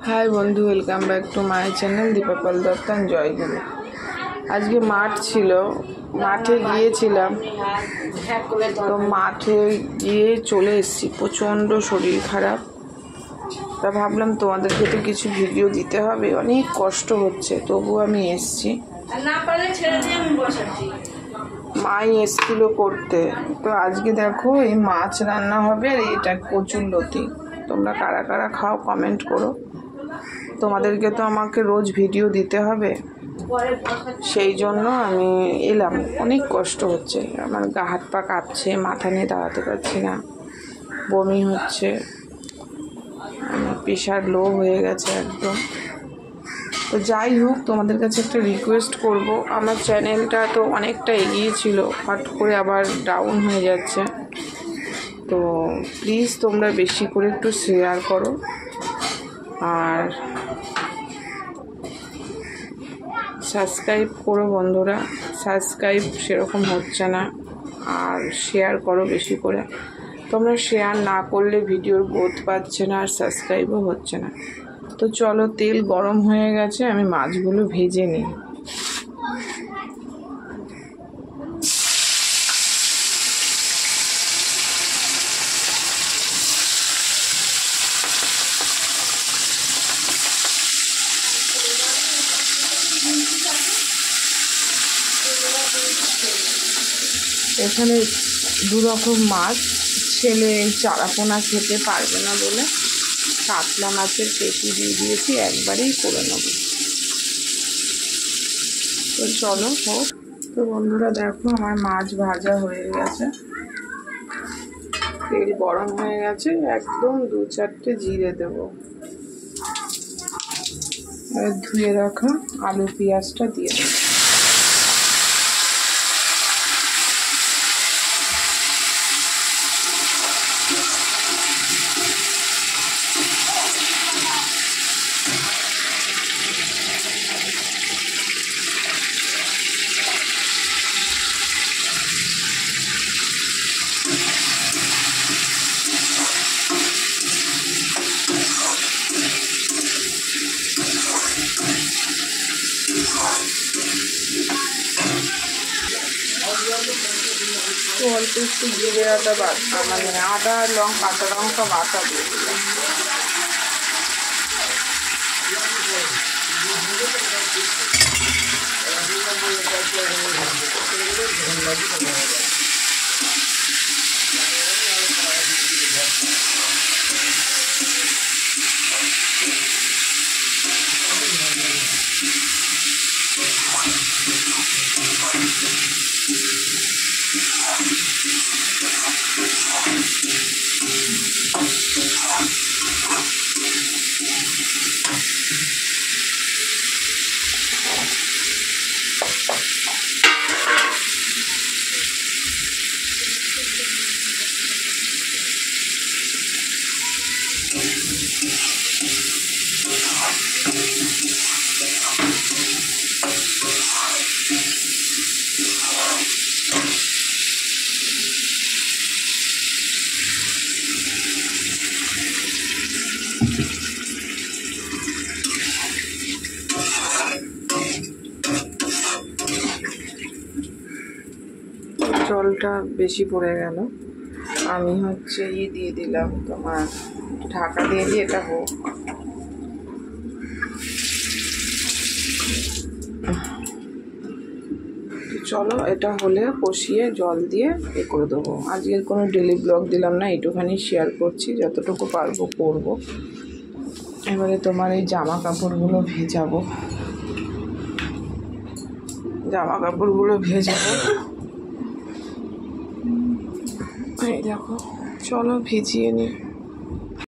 Hi bandhu welcome back to my channel Deepa Pal Dutta and Jaiguru. आज के माठ छिलो माठे गिয়েছিলাম तो माठे গিয়ে চলে এসেছি প্রচন্ড শরীর খারাপ। তা ভাবলাম তোমাদেরকে তো কিছু ভিডিও দিতে হবে, অনেক কষ্ট হচ্ছে তবু আমি এসেছি। মাই এসেছিল করতে। তো আজকে দেখো এই মাছ রান্না হবে আর এটা কচুরলতি। তোমরা কারা কারা খাও কমেন্ট করো। তোমাদেরকে তো আমাকে রোজ ভিডিও দিতে হবে, সেই জন্য আমি এলাম। অনেক কষ্ট হচ্ছে, আমার গা হাত পা কাঁপছে, মাথা নিয়ে দাঁড়াতে পারছি না, বমি হচ্ছে, প্রেশার লো হয়ে গেছে একদম। তো যাই হোক, তোমাদের কাছে একটা রিকোয়েস্ট করব, আমার চ্যানেলটা তো অনেকটা এগিয়েছিল, হট করে আবার ডাউন হয়ে যাচ্ছে। তো প্লিজ তোমরা বেশি করে একটু শেয়ার করো আর সাবস্ক্রাইব করো বন্ধুরা। সাবস্ক্রাইব সেরকম হচ্ছে না, আর শেয়ার করো বেশি করে। তোমরা শেয়ার না করলে ভিডিওর গ্রোথ পাচ্ছে না আর সাবস্ক্রাইবও হচ্ছে না। তো চলো, তেল গরম হয়ে গেছে, আমি মাছগুলো ভেজে নিই। এখানে দু রকম মাছ, ছেলে চারাপোনা খেতে পারবে না বলে কাতলা মাছের পেটি দিয়ে দিয়েছি, একবারেই করে নেব। তো চলো হোক। তো বন্ধুরা দেখো, আমার মাছ ভাজা হয়ে গেছে, তেল গরম হয়ে গেছে, একদম 2-4টে জিরে দেব, আর ধুয়ে রাখা আলু পেঁয়াজটা দিয়ে দেবো। তো অল্প একটু জিরে আদা বাটা, মানে আদা কাঁচা লঙ্কা বাটা দিয়ে দিলাম। জলটা বেশি পড়ে গেল, আমি দিয়ে দিলাম তোমার ঢাকা দিয়ে দিয়ে এটা হোক। চলো, এটা হলে কষিয়ে জল দিয়ে করে দেবো। আজকের কোনো ডেলি ব্লগ দিলাম না, এইটুখানি শেয়ার করছি, যতটুকু পারবো করব। এবারে তোমার এই জামা কাপড়গুলো ভেজাবো, এই দেখো, চলো ভিজিয়ে নিই।